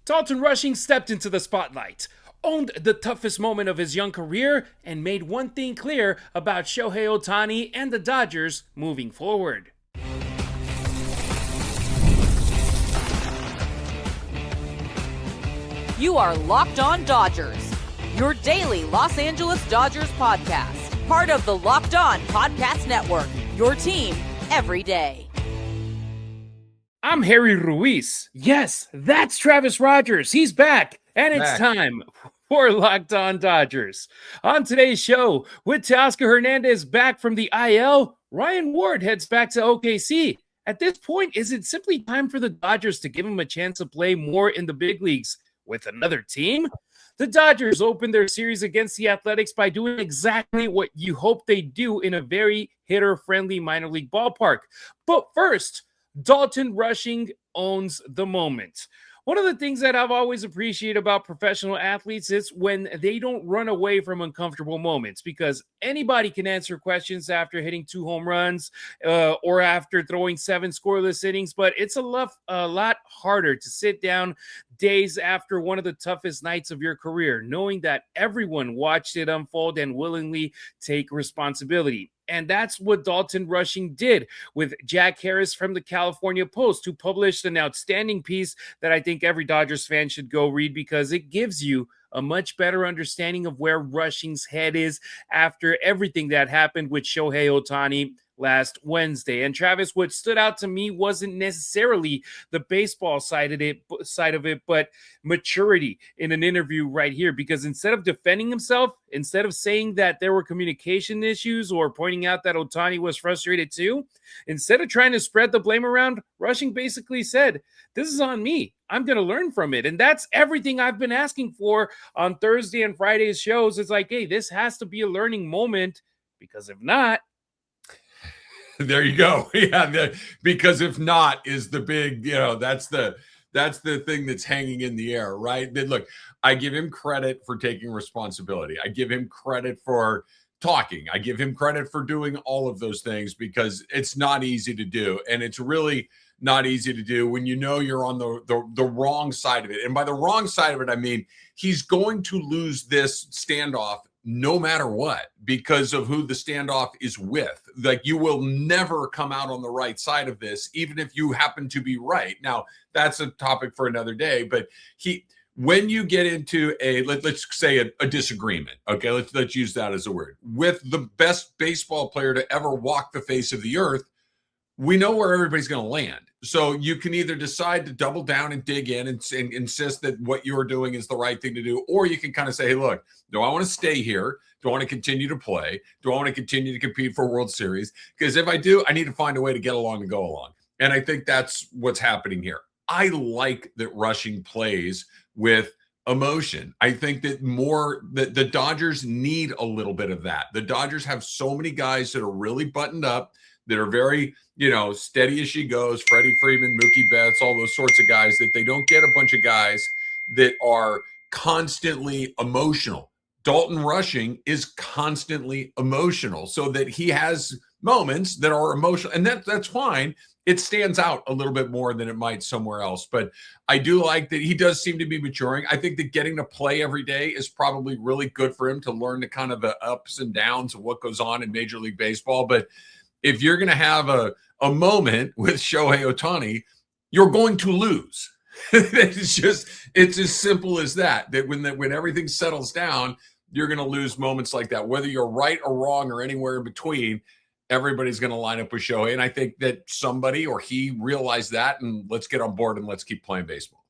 Dalton Rushing stepped into the spotlight, owned the toughest moment of his young career, and made one thing clear about Shohei Ohtani and the Dodgers moving forward. You are Locked On Dodgers, your daily Los Angeles Dodgers podcast. Part of the Locked On Podcast Network, your team every day. I'm Harry Ruiz. Yes, that's Travis Rodgers. He's back, and it's time for Locked On Dodgers. On today's show, with Teoscar Hernández back from the IL, Ryan Ward heads back to OKC. At this point, is it simply time for the Dodgers to give him a chance to play more in the big leagues with another team? The Dodgers opened their series against the Athletics by doing exactly what you hope they do in a very hitter-friendly minor league ballpark. But first, Dalton Rushing owns the moment. One of the things that I've always appreciated about professional athletes is when they don't run away from uncomfortable moments, because anybody can answer questions after hitting 2 home runs or after throwing 7 scoreless innings, but it's a lot harder to sit down days after one of the toughest nights of your career, knowing that everyone watched it unfold and willingly take responsibility. And that's what Dalton Rushing did with Jack Harris from the California Post, who published an outstanding piece that I think every Dodgers fan should go read, because it gives you a much better understanding of where Rushing's head is after everything that happened with Shohei Ohtani last Wednesday. And Travis, what stood out to me wasn't necessarily the baseball side of it, but maturity in an interview right here, because instead of defending himself, instead of saying that there were communication issues or pointing out that Ohtani was frustrated too, instead of trying to spread the blame around, Rushing basically said, "This is on me. I'm going to learn from it." And that's everything I've been asking for on Thursday and Friday's shows. It's like, hey, this has to be a learning moment, because if not, there you go. Yeah, because if not is the big, that's the thing that's hanging in the air, right? Then look, I give him credit for taking responsibility. I give him credit for talking. I give him credit for doing all of those things, because it's not easy to do. And it's really not easy to do when you know you're on the wrong side of it. And by the wrong side of it, I mean, he's going to lose this standoff no matter what, because of who the standoff is with. Like, you will never come out on the right side of this, even if you happen to be right. Now, that's a topic for another day, but when you get into let's say a disagreement, okay, let's use that as a word, with the best baseball player to ever walk the face of the earth, we know where everybody's going to land. So you can either decide to double down and dig in and insist that what you're doing is the right thing to do, or you can kind of say, hey, look, do I want to stay here? Do I want to continue to play? Do I want to continue to compete for World Series? Because if I do, I need to find a way to get along and go along. And I think that's what's happening here. I like that Rushing plays with emotion. I think that the Dodgers need a little bit of that. The Dodgers have so many guys that are really buttoned up, that are very, steady as she goes, Freddie Freeman, Mookie Betts, all those sorts of guys, that they don't get a bunch of guys that are constantly emotional. Dalton Rushing is constantly emotional, so that he has moments that are emotional, and that's fine. It stands out a little bit more than it might somewhere else. But I do like that he does seem to be maturing. I think that getting to play every day is probably really good for him to learn the kind of the ups and downs of what goes on in Major League Baseball. But if you're going to have a moment with Shohei Ohtani, you're going to lose. It's as simple as that. That when everything settles down, you're going to lose moments like that. Whether you're right or wrong or anywhere in between, everybody's going to line up with Shohei. And I think that somebody or he realized that, and let's get on board and let's keep playing baseball.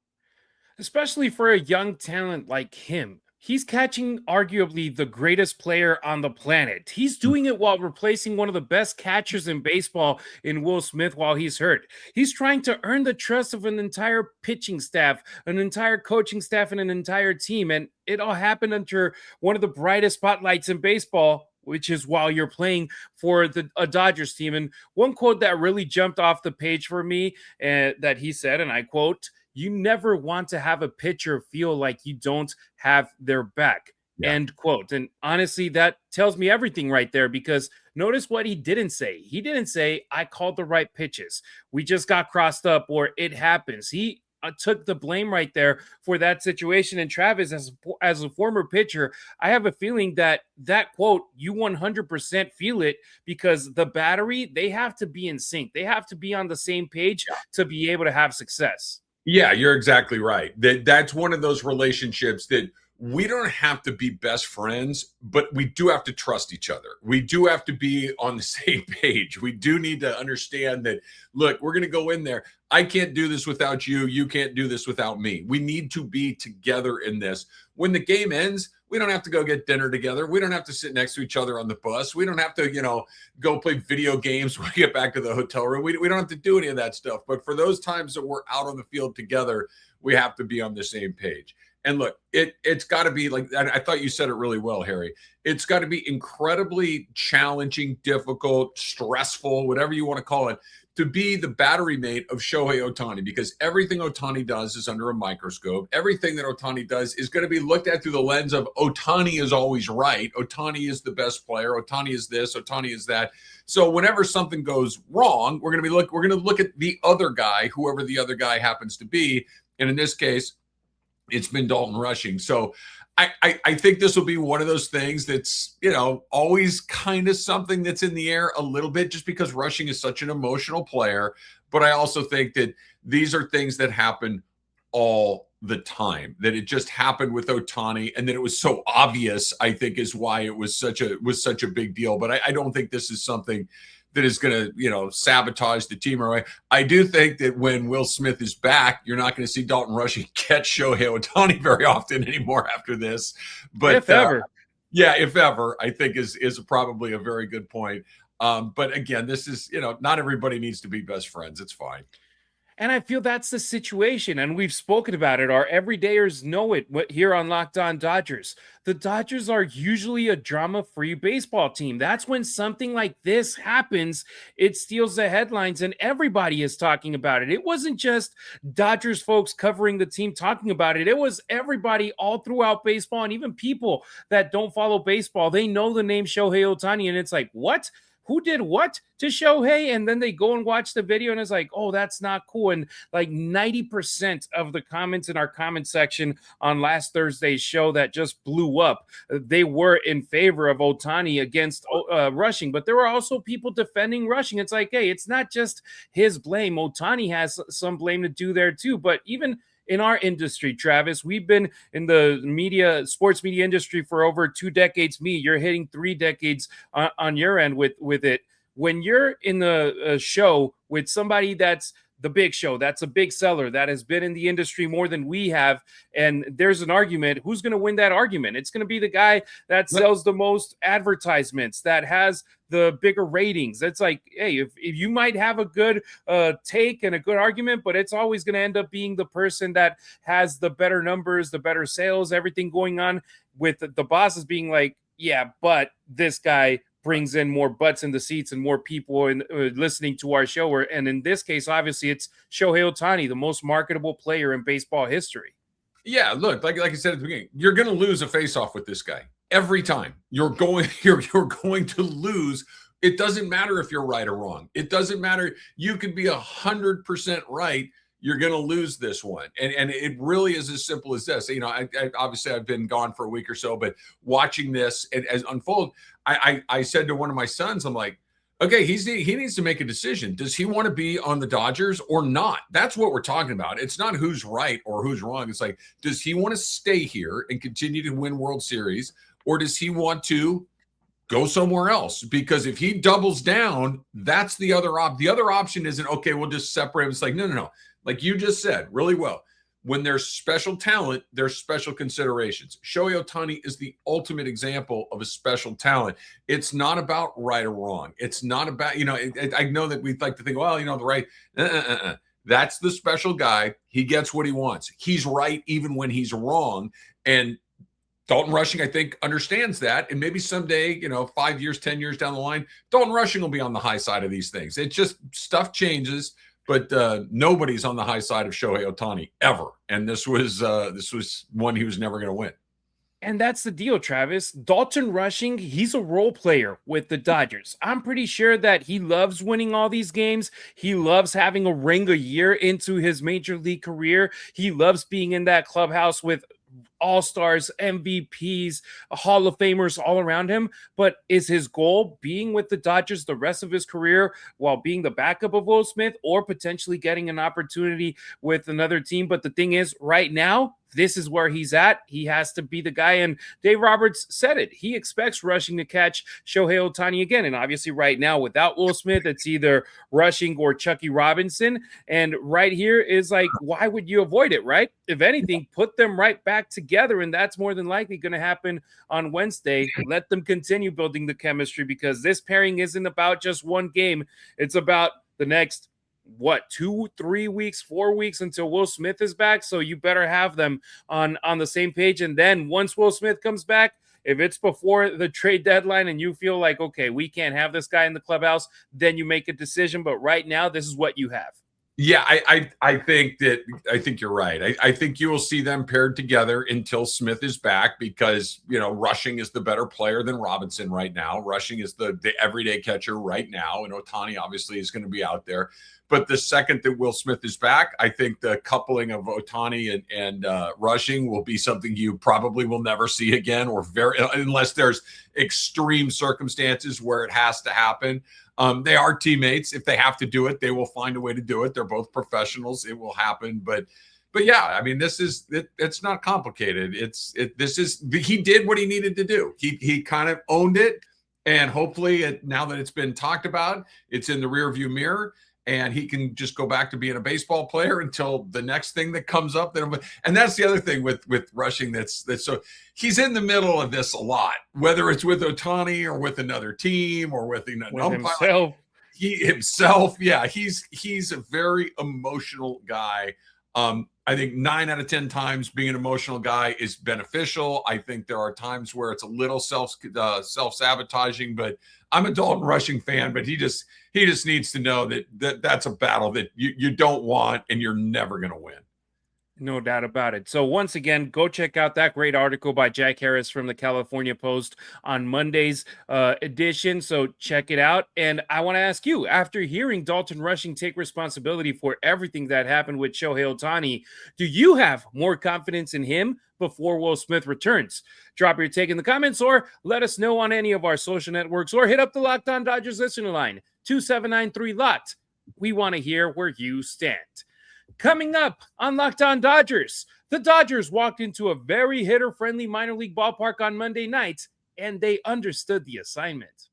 Especially for a young talent like him. He's catching arguably the greatest player on the planet. He's doing it while replacing one of the best catchers in baseball in Will Smith while he's hurt. He's trying to earn the trust of an entire pitching staff, an entire coaching staff, and an entire team. And it all happened under one of the brightest spotlights in baseball, which is while you're playing for a Dodgers team. And one quote that really jumped off the page for me that he said, and I quote, "You never want to have a pitcher feel like you don't have their back." Yeah. End quote. And honestly, that tells me everything right there, because notice what he didn't say. He didn't say, "I called the right pitches. We just got crossed up," or "it happens." He took the blame right there for that situation. And Travis, as a former pitcher, I have a feeling that quote, you 100% feel it, because the battery, they have to be in sync. They have to be on the same page to be able to have success. Yeah, you're exactly right. That's one of those relationships that we don't have to be best friends, but we do have to trust each other. We do have to be on the same page. We do need to understand that, look, we're going to go in there. I can't do this without you. You can't do this without me. We need to be together in this. When the game ends, we don't have to go get dinner together. We don't have to sit next to each other on the bus. We don't have to, go play video games when we get back to the hotel room. We don't have to do any of that stuff. But for those times that we're out on the field together, we have to be on the same page. And look, it's got to be like, I thought you said it really well, Harry. It's got to be incredibly challenging, difficult, stressful, whatever you want to call it, to be the battery mate of Shohei Ohtani, because everything Ohtani does is under a microscope. Everything that Ohtani does is going to be looked at through the lens of Ohtani is always right. Ohtani is the best player. Ohtani is this. Ohtani is that. So whenever something goes wrong, we're going to look at the other guy, whoever the other guy happens to be. And in this case, it's been Dalton Rushing. So I think this will be one of those things that's, always kind of something that's in the air a little bit, just because Rushing is such an emotional player. But I also think that these are things that happen all the time, that it just happened with Ohtani, and that it was so obvious, I think, is why it was such a big deal. But I don't think this is something that is going to, sabotage the team. Or I do think that when Will Smith is back, you're not going to see Dalton Rushing catch Shohei Ohtani very often anymore after this. But if ever. If ever, I think is probably a very good point. But again, this is, not everybody needs to be best friends. It's fine. And I feel that's the situation, and we've spoken about it. Our everydayers know it here on Locked On Dodgers. The Dodgers are usually a drama-free baseball team. That's when something like this happens, it steals the headlines, and everybody is talking about it. It wasn't just Dodgers folks covering the team talking about it. It was everybody all throughout baseball, and even people that don't follow baseball. They know the name Shohei Ohtani, and it's like, what? Who did what to Shohei? And then they go and watch the video and it's like, oh, that's not cool. And like 90% of the comments in our comment section on last Thursday's show that just blew up, they were in favor of Ohtani against Rushing. But there were also people defending Rushing. It's like, hey, it's not just his blame. Ohtani has some blame to do there too. But even in our industry, Travis, we've been in the sports media industry for over 2 decades. You're hitting 3 decades on your end with it. When you're in the show with somebody that's the big show, that's a big seller, that has been in the industry more than we have, and there's an argument, who's going to win that argument? It's going to be the guy that sells the most advertisements, that has the bigger ratings. It's like, hey, if you might have a good take and a good argument, but it's always going to end up being the person that has the better numbers, the better sales, everything going on, with the bosses being like, yeah, but this guy brings in more butts in the seats and more people listening to our show. And in this case, obviously, it's Shohei Ohtani, the most marketable player in baseball history. Yeah, look, like I said at the beginning, you're going to lose a face-off with this guy every time. You're going to lose. It doesn't matter if you're right or wrong. It doesn't matter. You could be 100% right. You're going to lose this one. And it really is as simple as this. I obviously I've been gone for a week or so, but watching this as unfold, I said to one of my sons, I'm like, okay, he needs to make a decision. Does he want to be on the Dodgers or not? That's what we're talking about. It's not who's right or who's wrong. It's like, does he want to stay here and continue to win World Series, or does he want to go somewhere else? Because if he doubles down, that's the other option. The other option isn't, okay, we'll just separate him. It's like, no. Like you just said really well, when there's special talent, there's special considerations. Shohei Ohtani is the ultimate example of a special talent. It's not about right or wrong. It's not about, I know that we'd like to think, well, the right. That's the special guy. He gets what he wants. He's right even when he's wrong. And Dalton Rushing, I think, understands that. And maybe someday, 5 years, 10 years down the line, Dalton Rushing will be on the high side of these things. It's just stuff changes. But nobody's on the high side of Shohei Ohtani ever, and this was one he was never going to win. And that's the deal, Travis. Dalton Rushing, he's a role player with the Dodgers. I'm pretty sure that he loves winning all these games. He loves having a ring a year into his major league career. He loves being in that clubhouse with all-stars, MVPs, Hall of Famers all around him. But is his goal being with the Dodgers the rest of his career while being the backup of Will Smith, or potentially getting an opportunity with another team? But the thing is, right now, this is where he's at. He has to be the guy. And Dave Roberts said it. He expects Rushing to catch Shohei Ohtani again. And obviously right now, without Will Smith, it's either Rushing or Chucky Robinson. And right here is like, why would you avoid it, right? If anything, put them right back together. And that's more than likely going to happen on Wednesday. Let them continue building the chemistry, because this pairing isn't about just one game. It's about the next 2, 3 weeks, 4 weeks until Will Smith is back. So you better have them on the same page. And then once Will Smith comes back, if it's before the trade deadline and you feel like, okay, we can't have this guy in the clubhouse, then you make a decision. But right now, this is what you have. Yeah, I think you're right. I think you will see them paired together until Smith is back, because, Rushing is the better player than Robinson right now. Rushing is the everyday catcher right now, and Ohtani obviously is going to be out there. But the second that Will Smith is back, I think the coupling of Ohtani and Rushing will be something you probably will never see again, or unless there's extreme circumstances where it has to happen. They are teammates. If they have to do it, they will find a way to do it. They're both professionals. It will happen. But yeah, I mean, it's not complicated. He did what he needed to do. He kind of owned it, and hopefully now that it's been talked about, it's in the rearview mirror, and he can just go back to being a baseball player until the next thing that comes up. And that's the other thing with Rushing. That's so he's in the middle of this a lot, whether it's with Ohtani or with another team or with himself. Himself. Yeah, he's a very emotional guy. I think 9 out of 10 times being an emotional guy is beneficial. I think there are times where it's a little self-sabotaging, but I'm a Dalton Rushing fan, but he just needs to know that that's a battle that you don't want and you're never going to win. No doubt about it. So once again, go check out that great article by Jack Harris from the California Post on Monday's edition. So check it out. And I want to ask you, after hearing Dalton Rushing take responsibility for everything that happened with Shohei Ohtani, do you have more confidence in him before Will Smith returns? Drop your take in the comments, or let us know on any of our social networks, or hit up the Locked On Dodgers listener line, 2793-LOCKED. We want to hear where you stand. Coming up on Locked On Dodgers, the Dodgers walked into a very hitter-friendly minor league ballpark on Monday night, and they understood the assignment.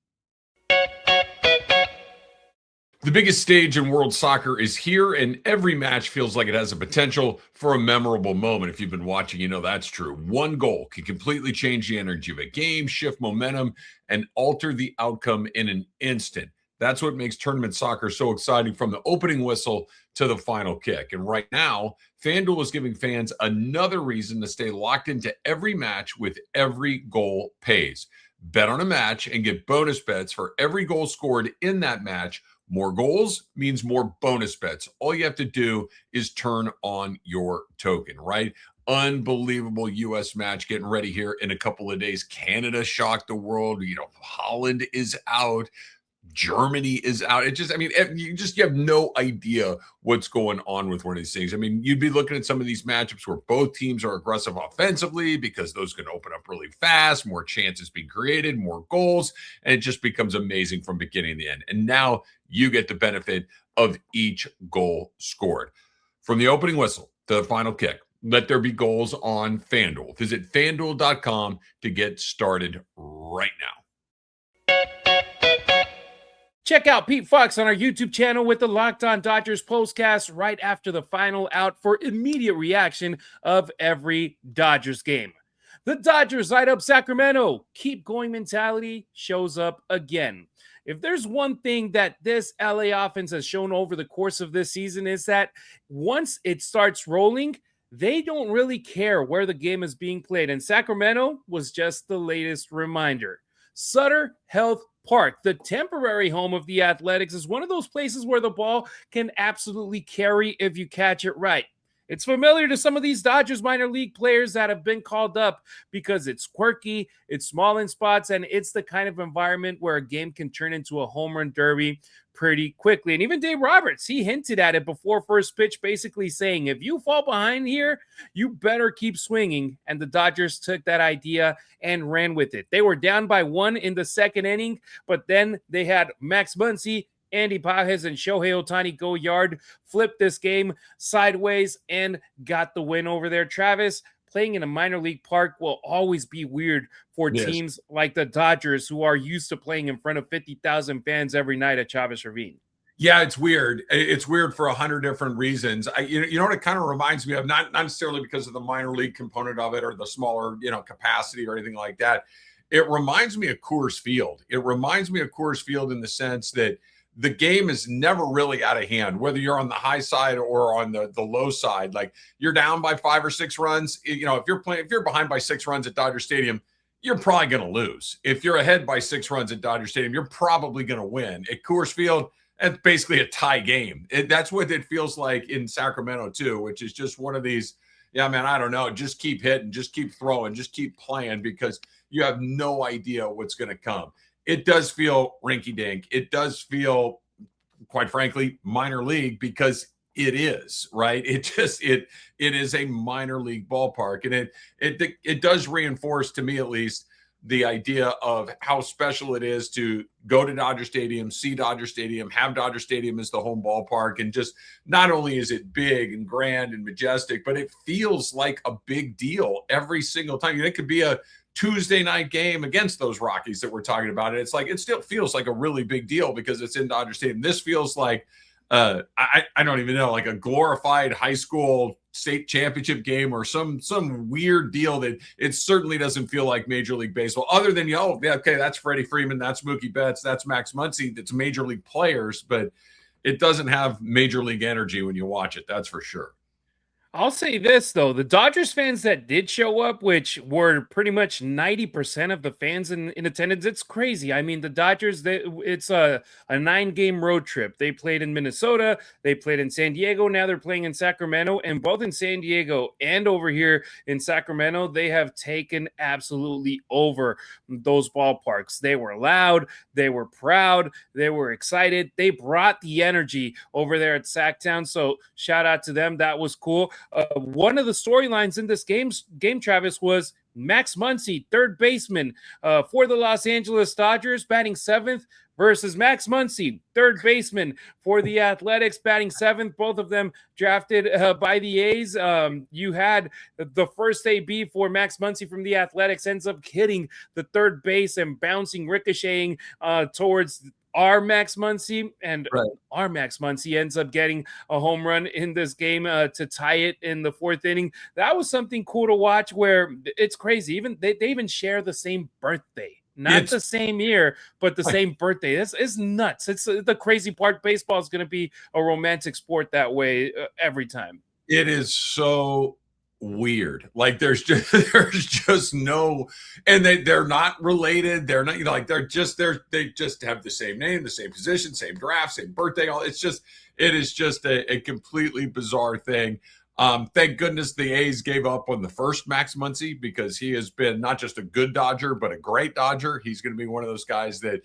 The biggest stage in world soccer is here, and every match feels like it has a potential for a memorable moment. If you've been watching, you know that's true. One goal can completely change the energy of a game, shift momentum, and alter the outcome in an instant. That's what makes tournament soccer so exciting, from the opening whistle to the final kick. And right now, FanDuel is giving fans another reason to stay locked into every match with every goal pays. Bet on a match and get bonus bets for every goal scored in that match. More goals means more bonus bets. All you have to do is turn on your token, right? Unbelievable U.S. match getting ready here in a couple of days. Canada shocked the world. Holland is out. Germany is out. You have no idea what's going on with one of these things. I mean, you'd be looking at some of these matchups where both teams are aggressive offensively, because those can open up really fast, more chances being created, more goals, and it just becomes amazing from beginning to end. And now you get the benefit of each goal scored. From the opening whistle to the final kick, let there be goals on FanDuel. Visit FanDuel.com to get started right now. Check out Pete Fox on our YouTube channel with the Locked On Dodgers postcast right after the final out for immediate reaction of every Dodgers game. The Dodgers light up Sacramento. Keep going mentality shows up again. If there's one thing that this LA offense has shown over the course of this season, is that once it starts rolling, they don't really care where the game is being played. And Sacramento was just the latest reminder. Sutter Health Park, the temporary home of the Athletics, is one of those places where the ball can absolutely carry if you catch it right. It's familiar to some of these Dodgers minor league players that have been called up because it's quirky, it's small in spots, and it's the kind of environment where a game can turn into a home run derby pretty quickly. And even Dave Roberts, he hinted at it before first pitch, basically saying, if you fall behind here, you better keep swinging. And the Dodgers took that idea and ran with it. They were down by 1 in the second inning, but then they had Max Muncy, Andy Pages, and Shohei Ohtani go yard, flipped this game sideways, and got the win over there. Travis, playing in a minor league park will always be weird for teams like the Dodgers, who are used to playing in front of 50,000 fans every night at Chavez Ravine. Yeah, it's weird. It's weird for 100 different reasons. You know what it kind of reminds me of, not necessarily because of the minor league component of it or the smaller, capacity or anything like that. It reminds me of Coors Field. It reminds me of Coors Field in the sense that the game is never really out of hand, whether you're on the high side or on the low side. Like, you're down by 5 or 6 runs. If you're behind by 6 runs at Dodger Stadium, you're probably going to lose. If you're ahead by 6 runs at Dodger Stadium, you're probably going to win. At Coors Field, it's basically a tie game. That's what it feels like in Sacramento too, which is just one of these, yeah, man, I don't know. Just keep hitting, just keep throwing, just keep playing, because you have no idea what's going to come. It does feel rinky-dink. It does feel, quite frankly, minor league, because it is, right? It is a minor league ballpark. And it does reinforce, to me at least, the idea of how special it is to go to Dodger Stadium, see Dodger Stadium, have Dodger Stadium as the home ballpark. And just, not only is it big and grand and majestic, but it feels like a big deal every single time. It could be a Tuesday night game against those Rockies that we're talking about. It still feels like a really big deal because it's in Dodger Stadium. This feels like I don't even know, like a glorified high school state championship game or some weird deal that it certainly doesn't feel like Major League Baseball, other than, okay, that's Freddie Freeman, that's Mookie Betts, that's Max Muncy, that's Major League players, but it doesn't have Major League energy when you watch it. That's for sure. I'll say this, though. The Dodgers fans that did show up, which were pretty much 90% of the fans in attendance, it's crazy. I mean, the Dodgers, it's a 9-game road trip. They played in Minnesota. They played in San Diego. Now they're playing in Sacramento. And both in San Diego and over here in Sacramento, they have taken absolutely over those ballparks. They were loud. They were proud. They were excited. They brought the energy over there at Sacktown. So shout out to them. That was cool. One of the storylines in this game, Travis, was Max Muncy, third baseman for the Los Angeles Dodgers, batting 7th, versus Max Muncy, third baseman for the Athletics, batting 7th. Both of them drafted by the A's. You had the first AB for Max Muncy from the Athletics ends up hitting the third base and bouncing, ricocheting towards our Max Muncy, and our Max Muncy ends up getting a home run in this game to tie it in the 4th inning. That was something cool to watch, where it's crazy. Even they even share the same birthday. Not the same year, but the same birthday. It's nuts. It's the crazy part. Baseball is going to be a romantic sport that way every time. It is so weird. Like, there's just no, and they're not related. They're not, they just have the same name, the same position, same draft, same birthday. It is just a completely bizarre thing. Thank goodness the A's gave up on the first Max Muncy, because he has been not just a good Dodger, but a great Dodger. He's going to be one of those guys that,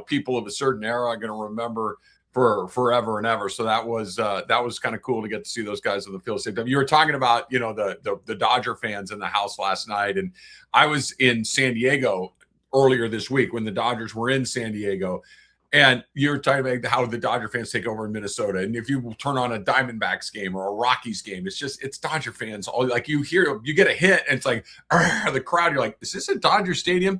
people of a certain era are going to remember for forever and ever. So that was kind of cool to get to see those guys on the field at the same time. You were talking about, the Dodger fans in the house last night. And I was in San Diego earlier this week when the Dodgers were in San Diego. And you're talking about how the Dodger fans take over in Minnesota. And if you turn on a Diamondbacks game or a Rockies game, it's Dodger fans. All, like, you get a hit and it's like, the crowd, you're like, is this a Dodger stadium?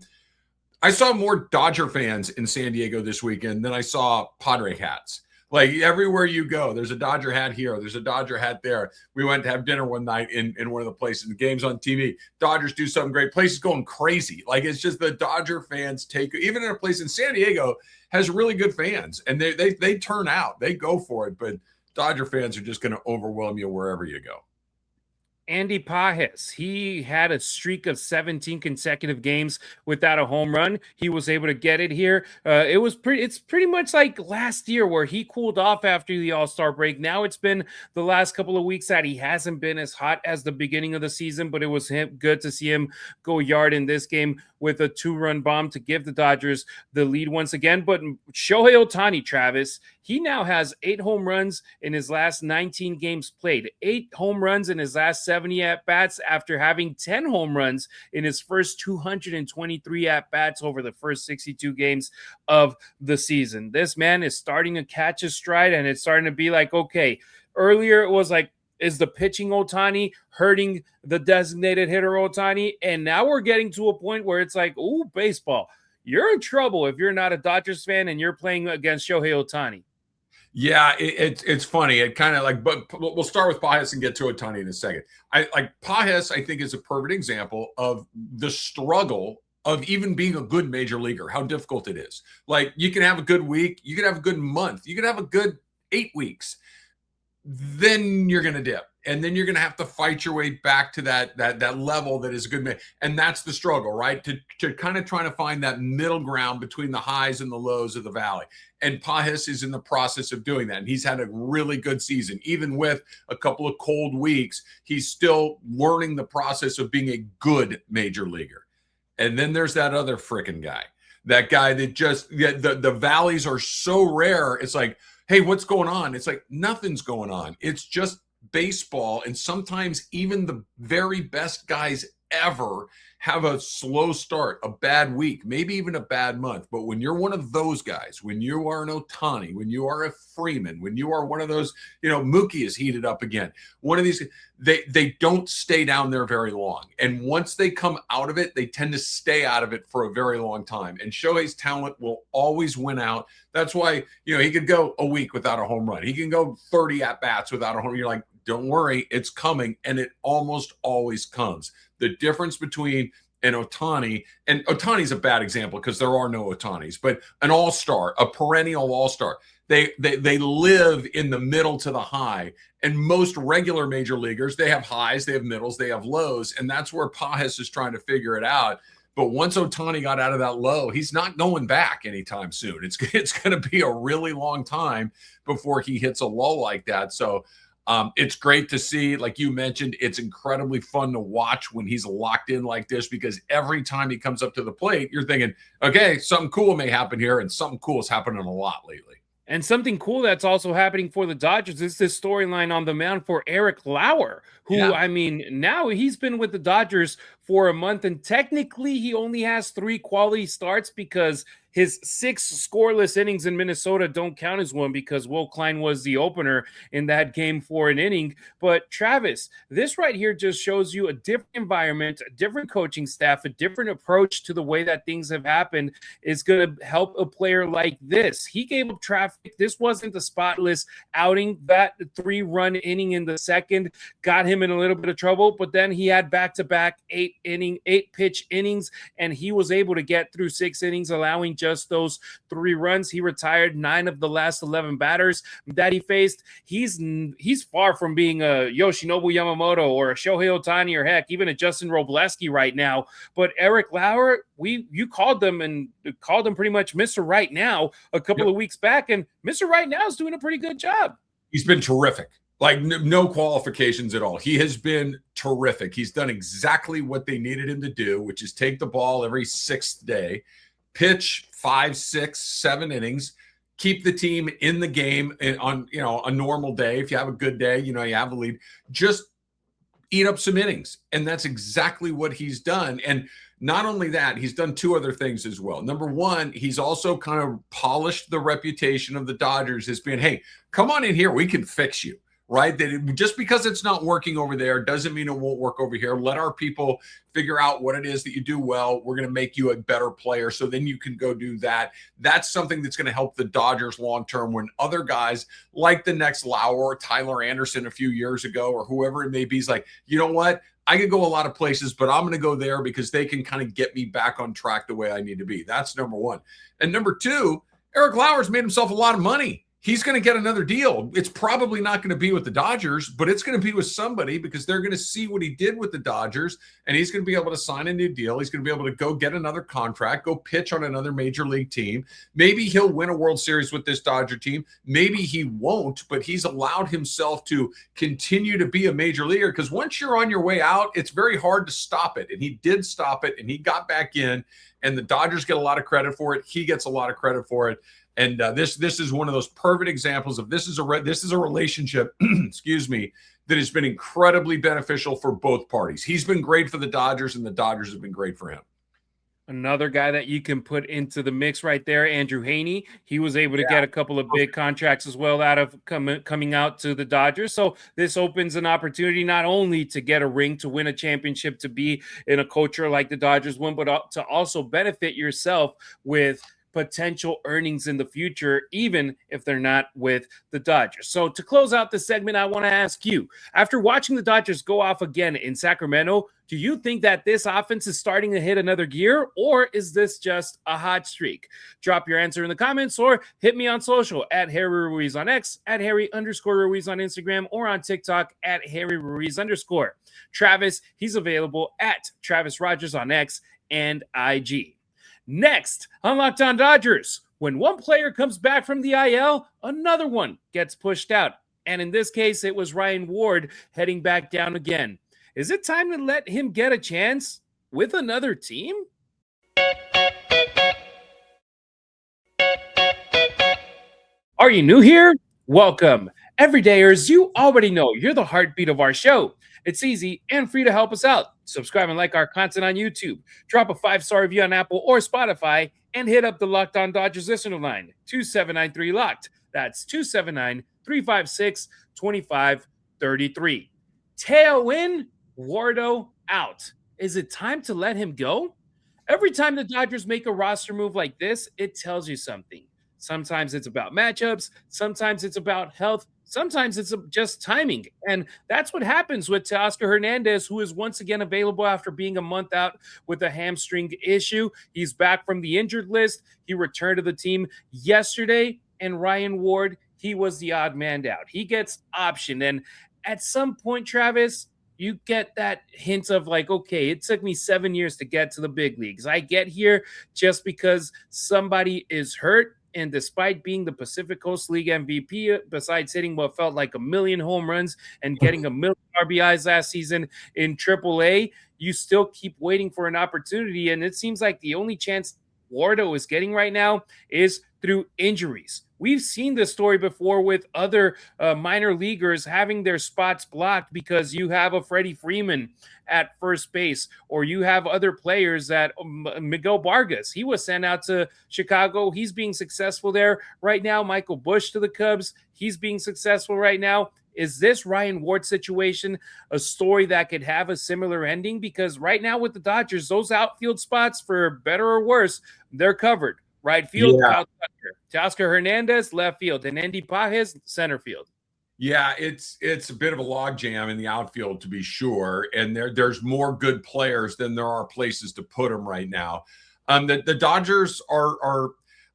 I saw more Dodger fans in San Diego this weekend than I saw Padre hats. Like, everywhere you go, there's a Dodger hat here, there's a Dodger hat there. We went to have dinner one night in one of the places, the game's on TV. Dodgers do something great. Place is going crazy. Like, it's just the Dodger fans take, even in a place in San Diego, has really good fans, and they turn out, they go for it. But Dodger fans are just going to overwhelm you wherever you go. Andy Pajes. He had a streak of 17 consecutive games without a home run. He was able to get it here. It's pretty much like last year where he cooled off after the All-Star break. Now it's been the last couple of weeks that he hasn't been as hot as the beginning of the season, but it was good to see him go yard in this game with a 2-run bomb to give the Dodgers the lead once again. But Shohei Ohtani, Travis, he now has 8 home runs in his last 19 games played, 8 home runs in his last 70 at-bats after having 10 home runs in his first 223 at-bats over the first 62 games of the season. This man is starting to catch his stride, and it's starting to be like, okay, earlier it was like, is the pitching Ohtani hurting the designated hitter Ohtani? And now we're getting to a point where it's like, ooh, baseball, you're in trouble if you're not a Dodgers fan and you're playing against Shohei Ohtani. Yeah, it's funny. It kind of like, but we'll start with Pajes and get to Ohtani in a second. Pajes, I think, is a perfect example of the struggle of even being a good major leaguer, how difficult it is. Like, you can have a good week, you can have a good month, you can have a good 8 weeks. Then you're going to dip, and then you're going to have to fight your way back to that level that is a good man. And that's the struggle, right? To kind of trying to find that middle ground between the highs and the lows of the valley. And Pajes is in the process of doing that. And he's had a really good season. Even with a couple of cold weeks, he's still learning the process of being a good major leaguer. And then there's that other freaking guy, that guy that just, the valleys are so rare. It's like, hey, what's going on? It's like, nothing's going on. It's just baseball. And sometimes even the very best guys ever have a slow start, a bad week, maybe even a bad month. But when you're one of those guys, when you are an Ohtani, when you are a Freeman, when you are one of those, Mookie is heated up again. One of these, they don't stay down there very long. And once they come out of it, they tend to stay out of it for a very long time. And Shohei's talent will always win out. That's why, he could go a week without a home run. He can go 30 at-bats without a home run. You're like, don't worry, it's coming. And it almost always comes. The difference between an Ohtani, and Ohtani's a bad example because there are no Ohtanis, but an all-star, a perennial all-star, they live in the middle to the high. And most regular major leaguers, they have highs, they have middles, they have lows. And that's where Pajes is trying to figure it out. But once Ohtani got out of that low, he's not going back anytime soon. It's going to be a really long time before he hits a lull like that. So it's great to see, like you mentioned, it's incredibly fun to watch when he's locked in like this, because every time he comes up to the plate, you're thinking, okay, something cool may happen here, and something cool is happening a lot lately. And something cool that's also happening for the Dodgers is this storyline on the mound for Eric Lauer, who, now he's been with the Dodgers for a month, and technically he only has 3 quality starts because his 6 scoreless innings in Minnesota don't count as one because Will Klein was the opener in that game for an inning. But Travis, this right here just shows you a different environment, a different coaching staff, a different approach to the way that things have happened is going to help a player like this. He gave up traffic. This wasn't the spotless outing. That 3-run inning in the second got him in a little bit of trouble, but then he had back-to-back 8-pitch innings, and he was able to get through 6 innings, allowing just those 3 runs. He retired 9 of the last 11 batters that he faced. He's far from being a Yoshinobu Yamamoto or a Shohei Ohtani or heck, even a Justin Robleski right now. But Eric Lauer, you called them pretty much Mr. Right Now a couple of weeks back, and Mr. Right Now is doing a pretty good job. He's been terrific. Like no qualifications at all. He has been terrific. He's done exactly what they needed him to do, which is take the ball every 6th day, pitch 5, 6, 7 innings, keep the team in the game on a normal day. If you have a good day, you have a lead, just eat up some innings. And that's exactly what he's done. And not only that, he's done 2 other things as well. Number one, he's also kind of polished the reputation of the Dodgers as being, hey, come on in here, we can fix you. Right? That just because it's not working over there doesn't mean it won't work over here. Let our people figure out what it is that you do well. We're going to make you a better player, so then you can go do that. That's something that's going to help the Dodgers long term when other guys like the next Lauer or Tyler Anderson a few years ago or whoever it may be is like, you know what? I could go a lot of places, but I'm going to go there because they can kind of get me back on track the way I need to be. That's number one. And number two, Eric Lauer's made himself a lot of money. he's going to get another deal. It's probably not going to be with the Dodgers, but it's going to be with somebody because they're going to see what he did with the Dodgers, and he's going to be able to sign a new deal. He's going to be able to go get another contract, go pitch on another major league team. Maybe he'll win a World Series with this Dodger team. Maybe he won't, but he's allowed himself to continue to be a major leaguer because once you're on your way out, it's very hard to stop it. And he did stop it, and he got back in, and the Dodgers get a lot of credit for it. He gets a lot of credit for it. And this is one of those perfect examples of this is a relationship, excuse me, that has been incredibly beneficial for both parties. He's been great for the Dodgers, and the Dodgers have been great for him. Another guy that you can put into the mix right there, Andrew Heaney. He was able to get a couple of big contracts as well out of coming out to the Dodgers. So this opens an opportunity not only to get a ring, to win a championship, to be in a culture like the Dodgers win, but to also benefit yourself with potential earnings in the future, even if they're not with the Dodgers. So to close out this segment, I want to ask you, after watching the Dodgers go off again in Sacramento, do you think that this offense is starting to hit another gear, or is this just a hot streak? Drop your answer in the comments or hit me on social at Harry Ruiz on X, at Harry_Ruiz on Instagram, or on TikTok at Harry Ruiz_. Travis, he's available at Travis Rodgers on X and IG. Next on Locked On Dodgers, when one player comes back from the IL, another one gets pushed out. And in this case, it was Ryan Ward heading back down again. Is it time to let him get a chance with another team? Are you new here? Welcome. Everydayers, you already know you're the heartbeat of our show. It's easy and free to help us out. Subscribe and like our content on YouTube. Drop a 5-star review on Apple or Spotify and hit up the Locked On Dodgers listener line, 2793-LOCKED. That's 279-356-2533. Teo in, Wardo out. Is it time to let him go? Every time the Dodgers make a roster move like this, it tells you something. Sometimes it's about matchups. Sometimes it's about health. Sometimes it's just timing. And that's what happens with Teoscar Hernández, who is once again available after being a month out with a hamstring issue. He's back from the injured list. He returned to the team yesterday. And Ryan Ward, he was the odd man out. He gets optioned. And at some point, Travis, you get that hint of like, okay, it took me 7 years to get to the big leagues. I get here just because somebody is hurt. And despite being the Pacific Coast League MVP, besides hitting what felt like 1 million home runs and getting 1 million RBIs last season in AAA, you still keep waiting for an opportunity. And it seems like the only chance Wardo is getting right now is through injuries. We've seen this story before with other minor leaguers having their spots blocked because you have a Freddie Freeman at first base, or you have other players that Miguel Vargas, he was sent out to Chicago. He's being successful there right now. Michael Busch to the Cubs. He's being successful right now. Is this Ryan Ward situation a story that could have a similar ending? Because right now with the Dodgers, those outfield spots, for better or worse, they're covered. Right field, Teoscar Hernández, left field, and Andy Pages, center field. Yeah, it's a bit of a logjam in the outfield, to be sure. And there's more good players than there are places to put them right now. The Dodgers are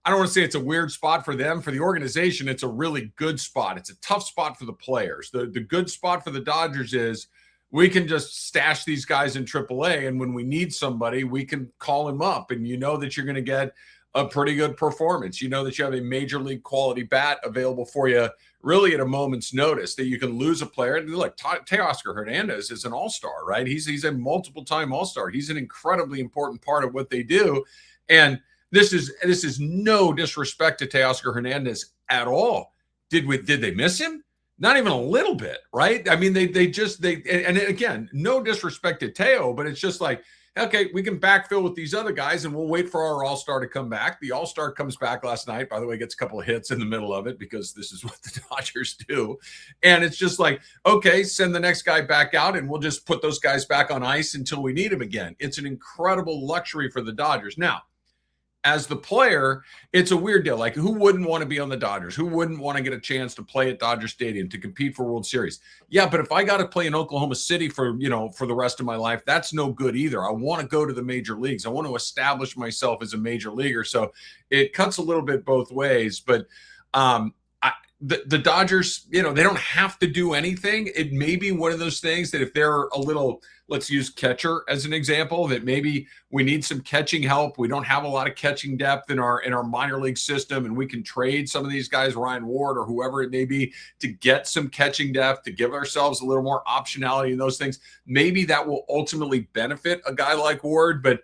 I don't want to say it's a weird spot for them. For the organization, it's a really good spot. It's a tough spot for the players. The good spot for the Dodgers is we can just stash these guys in AAA, and when we need somebody, we can call him up, and you know that you're going to get a pretty good performance. You know that you have a major league quality bat available for you really at a moment's notice, that you can lose a player. And look, Teoscar Hernández is an all-star, right? He's a multiple-time all-star. He's an incredibly important part of what they do. And this is no disrespect to Teoscar Hernández at all. Did they miss him? Not even a little bit, right? I mean, they and again, no disrespect to Teo, but it's just like, okay, we can backfill with these other guys, and we'll wait for our all-star to come back. The all-star comes back last night, by the way, gets a couple of hits in the middle of it because this is what the Dodgers do. And it's just like, okay, send the next guy back out, and we'll just put those guys back on ice until we need them again. It's an incredible luxury for the Dodgers. Now, as the player, it's a weird deal. Like, who wouldn't want to be on the Dodgers? Who wouldn't want to get a chance to play at Dodger Stadium, to compete for World Series? Yeah, but if I got to play in Oklahoma City for the rest of my life, that's no good either. I want to go to the major leagues. I want to establish myself as a major leaguer. So it cuts a little bit both ways. But the Dodgers, they don't have to do anything. It may be one of those things that if they're a little, let's use catcher as an example, that maybe we need some catching help. We don't have a lot of catching depth in our minor league system, and we can trade some of these guys, Ryan Ward or whoever it may be, to get some catching depth, to give ourselves a little more optionality in those things. Maybe that will ultimately benefit a guy like Ward, but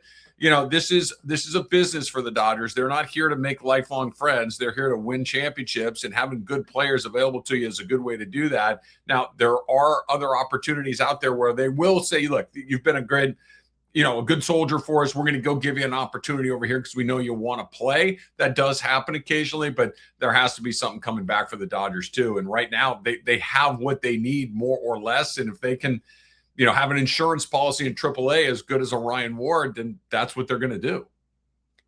this is a business for the Dodgers. They're not here to make lifelong friends. They're here to win championships, and having good players available to you is a good way to do that. Now, there are other opportunities out there where they will say, look, you've been a good soldier for us. We're going to go give you an opportunity over here because we know you want to play. That does happen occasionally, but there has to be something coming back for the Dodgers too. And right now they have what they need more or less. And if they can, have an insurance policy in AAA as good as a Ryan Ward, then that's what they're going to do.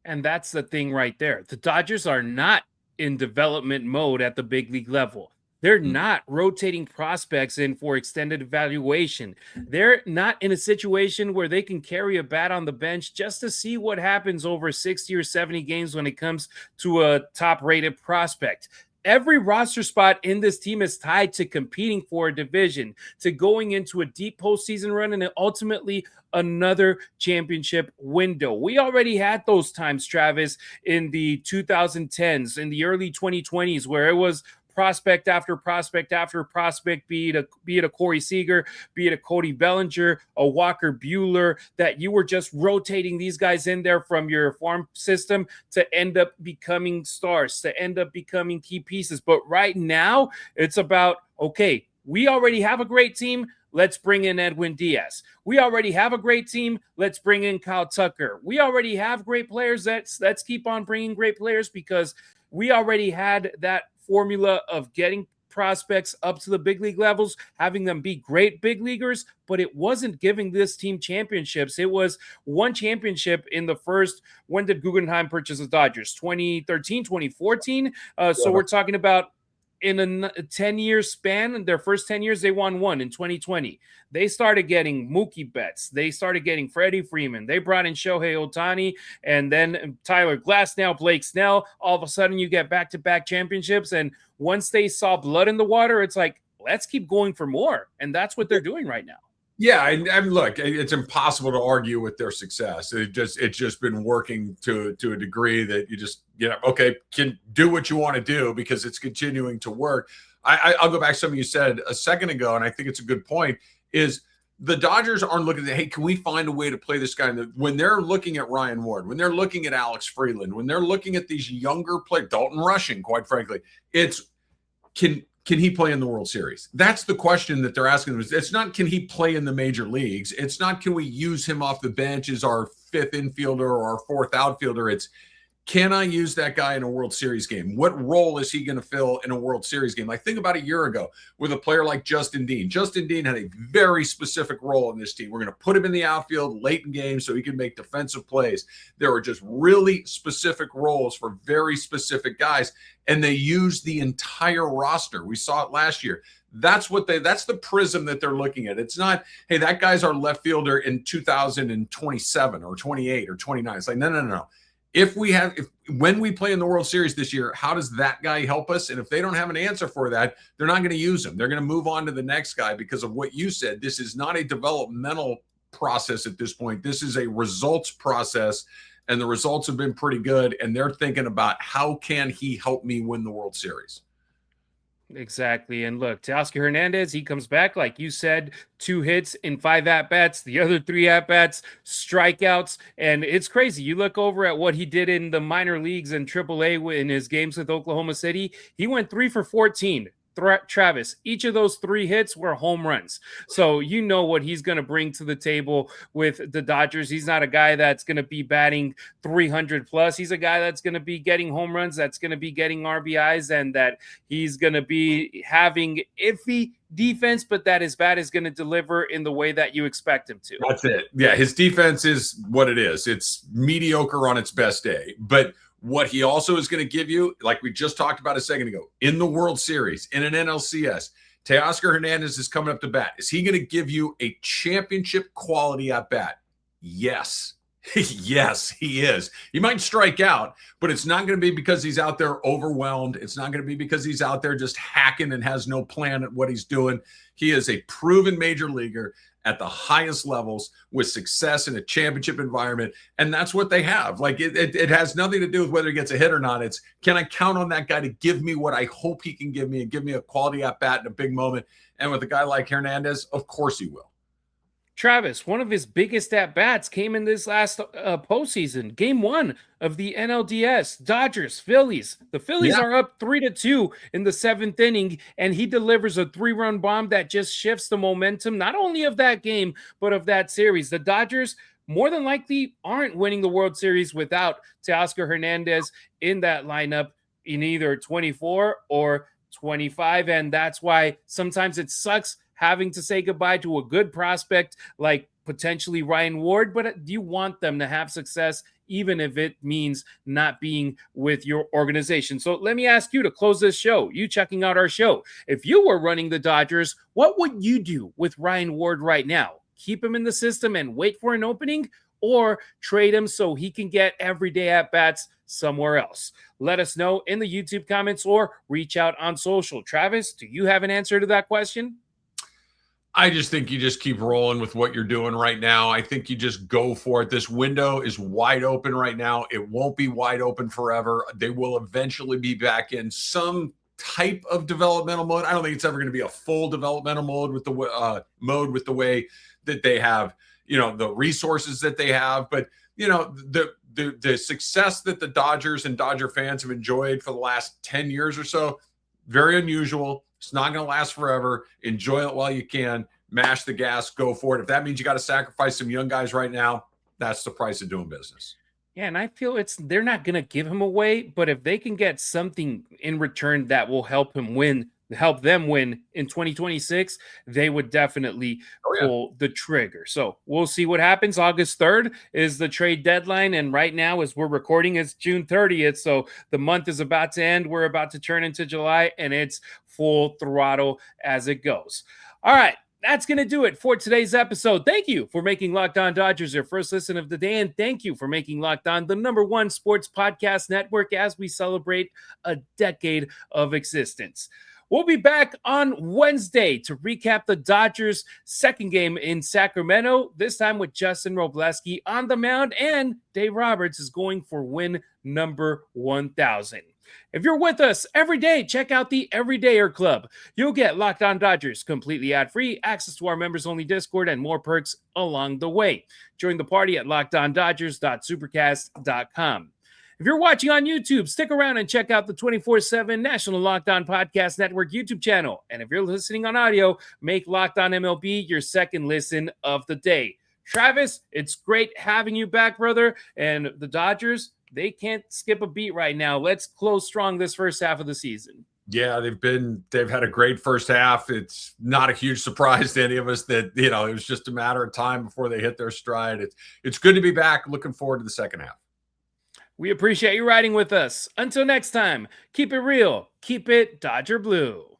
And that's the thing right there. The Dodgers are not in development mode at the big league level. They're not rotating prospects in for extended evaluation. They're not in a situation where they can carry a bat on the bench just to see what happens over 60 or 70 games when it comes to a top-rated prospect. Every roster spot in this team is tied to competing for a division, to going into a deep postseason run, and ultimately another championship window. We already had those times, Travis, in the 2010s, in the early 2020s, where it was prospect after prospect after prospect, be it a Corey Seager, be it a Cody Bellinger, a Walker Buehler, that you were just rotating these guys in there from your farm system to end up becoming stars, to end up becoming key pieces. But right now, it's about, okay, we already have a great team. Let's bring in Edwin Diaz. We already have a great team. Let's bring in Kyle Tucker. We already have great players. Let's keep on bringing great players, because we already had that formula of getting prospects up to the big league levels, having them be great big leaguers, but it wasn't giving this team championships. It was one championship in the first, when did Guggenheim purchase the Dodgers? 2013, 2014. So we're talking about in a 10-year span, in their first 10 years, they won one in 2020. They started getting Mookie Betts. They started getting Freddie Freeman. They brought in Shohei Ohtani, and then Tyler Glasnow, Blake Snell. All of a sudden, you get back-to-back championships. And once they saw blood in the water, it's like, let's keep going for more. And that's what they're doing right now. Yeah, and look, it's impossible to argue with their success. It's just been working to a degree that you just, okay, can do what you want to do because it's continuing to work. I'll go back to something you said a second ago, and I think it's a good point, is the Dodgers aren't looking at, hey, can we find a way to play this guy? When they're looking at Ryan Ward, when they're looking at Alex Freeland, when they're looking at these younger players, Dalton Rushing, quite frankly, it's can he play in the World Series? That's the question that they're asking. It's not, can he play in the major leagues? It's not, can we use him off the bench as our fifth infielder or our fourth outfielder? It's, can I use that guy in a World Series game? What role is he going to fill in a World Series game? Like, think about a year ago with a player like Justin Dean. Justin Dean had a very specific role in this team. We're going to put him in the outfield late in games so he can make defensive plays. There were just really specific roles for very specific guys, and they used the entire roster. We saw it last year. That's the prism that they're looking at. It's not, hey, that guy's our left fielder in 2027 or 28 or 29. It's like, no. When we play in the World Series this year, how does that guy help us? And if they don't have an answer for that, they're not going to use him. They're going to move on to the next guy because of what you said. This is not a developmental process at this point. This is a results process, and the results have been pretty good. And they're thinking about, how can he help me win the World Series? Exactly. And look, Teoscar Hernández, he comes back, like you said, 2 hits in 5 at-bats, the other 3 at-bats, strikeouts. And it's crazy. You look over at what he did in the minor leagues and AAA in his games with Oklahoma City. He went 3 for 14. Travis, each of those 3 hits were home runs. So you know what he's going to bring to the table with the Dodgers. He's not a guy that's going to be batting 300 plus. He's a guy that's going to be getting home runs, that's going to be getting RBIs, and that he's going to be having iffy defense, but that his bat is going to deliver in the way that you expect him to. That's it. Yeah, his defense is what it is. It's mediocre on its best day. But what he also is going to give you, like we just talked about a second ago, in the World Series, in an NLCS, Teoscar Hernández is coming up to bat. Is he going to give you a championship quality at bat? Yes. Yes, he is. He might strike out, but it's not going to be because he's out there overwhelmed. It's not going to be because he's out there just hacking and has no plan at what he's doing. He is a proven major leaguer at the highest levels with success in a championship environment. And that's what they have. Like it has nothing to do with whether he gets a hit or not. It's, can I count on that guy to give me what I hope he can give me and give me a quality at bat in a big moment? And with a guy like Hernandez, of course he will. Travis, one of his biggest at-bats came in this last postseason, game 1 of the NLDS, Dodgers, Phillies. The Phillies are up 3-2 in the 7th inning, and he delivers a 3-run bomb that just shifts the momentum, not only of that game, but of that series. The Dodgers more than likely aren't winning the World Series without Teoscar Hernández in that lineup in either 24 or 25, and that's why sometimes it sucks having to say goodbye to a good prospect like potentially Ryan Ward, but do you want them to have success even if it means not being with your organization? So let me ask you to close this show, you checking out our show. If you were running the Dodgers, what would you do with Ryan Ward right now? Keep him in the system and wait for an opening, or trade him so he can get everyday at-bats somewhere else? Let us know in the YouTube comments or reach out on social. Travis, do you have an answer to that question? I just think you just keep rolling with what you're doing right now. I think you just go for it. This window is wide open right now. It won't be wide open forever. They will eventually be back in some type of developmental mode. I don't think it's ever going to be a full developmental mode with the way that they have, the resources that they have. But, the success that the Dodgers and Dodger fans have enjoyed for the last 10 years or so, very unusual. It's not going to last forever. Enjoy it while you can. Mash the gas. Go for it. If that means you got to sacrifice some young guys right now, that's the price of doing business. Yeah, and I feel they're not going to give him away, but if they can get something in return that will help them win in 2026, they would definitely pull the trigger. So we'll see what happens. August 3rd is the trade deadline, and right now, as we're recording, it's June 30th, so the month is about to end. We're about to turn into July, and it's full throttle as it goes. All right. That's going to do it for today's episode. Thank you for making Locked On Dodgers your first listen of the day, and thank you for making Locked On the #1 sports podcast network as we celebrate a decade of existence. We'll be back on Wednesday to recap the Dodgers' second game in Sacramento, this time with Justin Robleski on the mound, and Dave Roberts is going for win number 1,000. If you're with us every day, check out the Everydayer Club. You'll get Locked On Dodgers completely ad-free, access to our members-only Discord, and more perks along the way. Join the party at lockedondodgers.supercast.com. If you're watching on YouTube, stick around and check out the 24/7 National Locked On Podcast Network YouTube channel. And if you're listening on audio, make Locked On MLB your second listen of the day. Travis, it's great having you back, brother. And the Dodgers, they can't skip a beat right now. Let's close strong this first half of the season. Yeah, they've had a great first half. It's not a huge surprise to any of us that, it was just a matter of time before they hit their stride. It's good to be back. Looking forward to the second half. We appreciate you riding with us. Until next time, keep it real, keep it Dodger Blue.